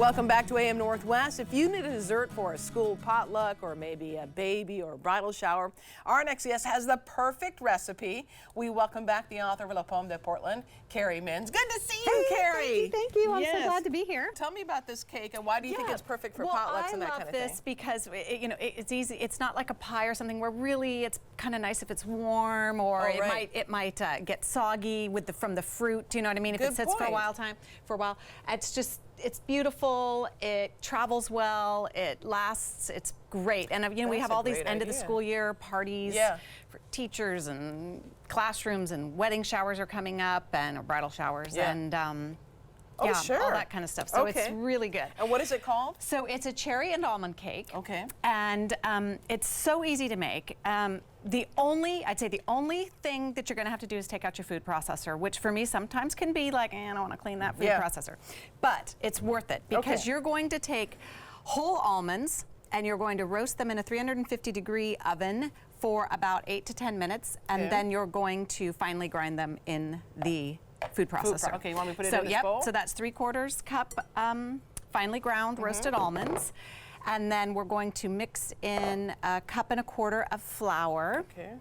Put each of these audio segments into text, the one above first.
Welcome back to AM Northwest. If you need a dessert for a school potluck or maybe a baby or bridal shower, our next guest has the perfect recipe. We welcome back the author of La Pomme de Portland, Carrie Minns. Good to see you, Carrie. Thank you. I'm so glad to be here. Tell me about this cake and why do you think it's perfect for potlucks and that kind of thing? I love this because it's easy. It's not like a pie or something where really it's kind of nice if it's warm or it might get soggy from the fruit. Do you know what I mean? If it sits for a while. It's beautiful. It travels well. It lasts. It's great. And we have all these end of the school year parties for teachers and classrooms, and wedding showers are coming up, and bridal showers, and all that kind of stuff. So it's really good. And what is it called? So it's a cherry and almond cake. Okay. And it's so easy to make. I'd say the only thing that you're going to have to do is take out your food processor, which for me sometimes can be like, I don't want to clean that food processor. But it's worth it because you're going to take whole almonds and you're going to roast them in a 350-degree oven for about 8 to 10 minutes, and then you're going to finely grind them in the food processor. Okay, you want me to put it in this bowl? So that's 3/4 cup finely ground roasted almonds. And then we're going to mix in 1.25 cups of flour. Okay.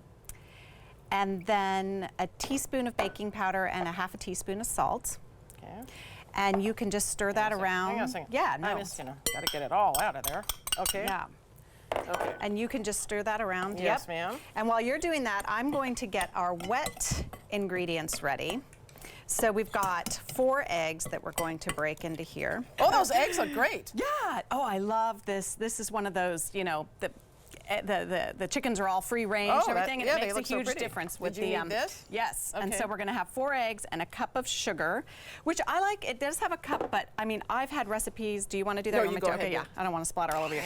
And then a teaspoon of baking powder and a 1/2 teaspoon of salt. Okay. And you can just stir that around. Hang on a second. Yeah, no. I'm just gotta get it all out of there. Okay. Yeah. Okay. And you can just stir that around. Yes, ma'am. And while you're doing that, I'm going to get our wet ingredients ready. So we've got 4 eggs that we're going to break into here. Oh, those eggs look great. Yeah. Oh, I love this. This is one of those, the chickens are all free range and everything, and it makes a huge difference with Did you need this? Yes. Okay. And so we're going to have 4 eggs and a cup of sugar, which I like. It does have a cup, but I mean, I've had recipes. Do you want to do that? No, you go ahead. Okay, yeah. I don't want to splatter all over you.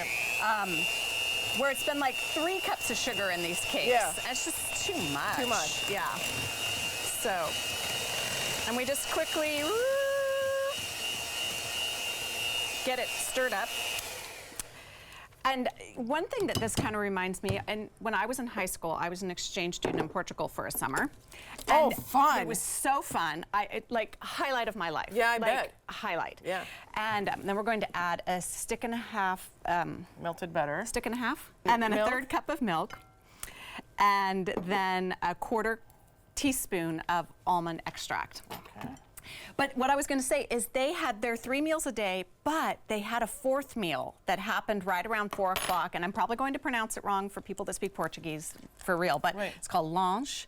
Where it's been like 3 cups of sugar in these cakes. Yeah. It's just too much. Too much. Yeah. So, and we just quickly get it stirred up. And one thing that this kind of reminds me, and when I was in high school, I was an exchange student in Portugal for a summer. Oh, and fun. It was so fun. Like, highlight of my life. Yeah, I bet. Highlight. Yeah. And then we're going to add a 1.5 stick. Melted butter. 1.5 stick. And then a 1/3 cup of milk. And then a 1/4 teaspoon of almond extract. Okay. But what I was going to say is they had their 3 meals a day, but they had a 4th meal that happened right around 4 o'clock, and I'm probably going to pronounce it wrong for people that speak Portuguese for real, but it's called lanche,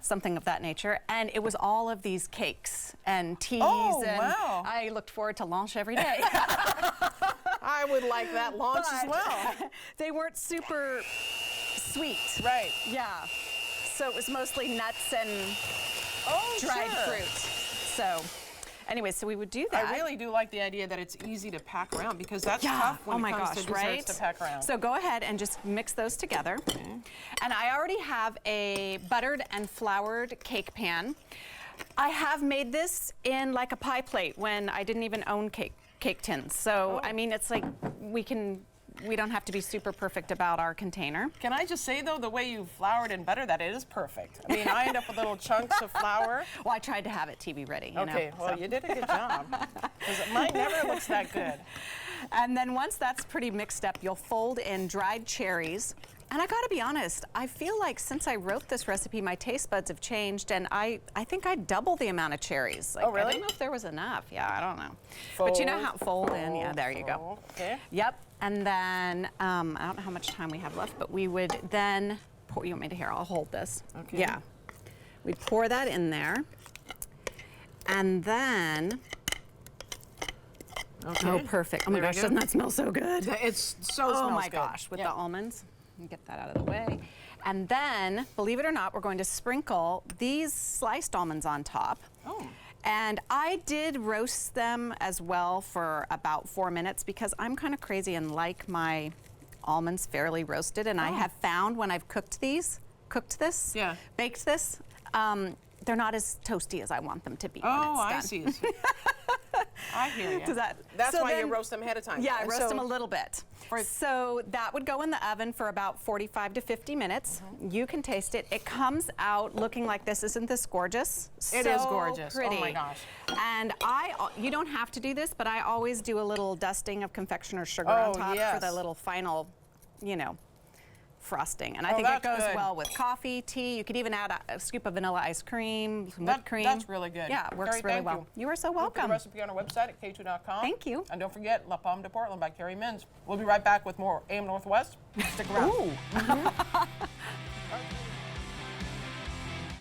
something of that nature, and it was all of these cakes and teas, and I looked forward to lanche every day. I would like that lanche as well. They weren't super sweet. Right. Yeah. So it was mostly nuts and dried fruit. So, anyway, so we would do that. I really do like the idea that it's easy to pack around because that's tough when it comes to desserts to pack around. So go ahead and just mix those together. Okay. And I already have a buttered and floured cake pan. I have made this in like a pie plate when I didn't even own cake tins. So, I mean, it's like we don't have to be super perfect about our container. Can I just say, though, the way you floured and buttered that, it is perfect. I mean, I end up with little chunks of flour. Well, I tried to have it TV ready, you know, well, you did a good job. Because mine never looks that good. And then once that's pretty mixed up, you'll fold in dried cherries. And I gotta be honest, I feel like since I wrote this recipe, my taste buds have changed, and I think I doubled the amount of cherries. Like, really? I don't know if there was enough. Yeah, I don't know. But you know how fold in, yeah, there you go. Okay. Yep. And then I don't know how much time we have left, but we would then pour. You want me to here? I'll hold this. Okay. Yeah. We'd pour that in there, and then. Okay. Oh, perfect. Oh my gosh, doesn't that smell so good? It's so smells Oh my good. gosh, with the almonds. Get that out of the way. And then, believe it or not, we're going to sprinkle these sliced almonds on top. Oh. And I did roast them as well for about 4 minutes because I'm kind of crazy and like my almonds fairly roasted. And I have found when I've cooked this, baked this, they're not as toasty as I want them to be when it's done. I see. I hear you. That's so why then, you roast them ahead of time. Yeah, I roast them a little bit. So that would go in the oven for about 45 to 50 minutes. You can taste it. It comes out looking like this. Isn't this gorgeous? It is gorgeous. Pretty. Oh my gosh. And you don't have to do this, but I always do a little dusting of confectioner's sugar on top for the little final, you know, frosting. And I think it goes well with coffee, tea. You could even add a scoop of vanilla ice cream, some whipped cream. That's really good. Yeah, it works really well. You are so welcome. Look at the recipe on our website at k2.com. Thank you. And don't forget La Pomme de Portland by Carrie Minns. We'll be right back with more AM Northwest. Stick around. Ooh.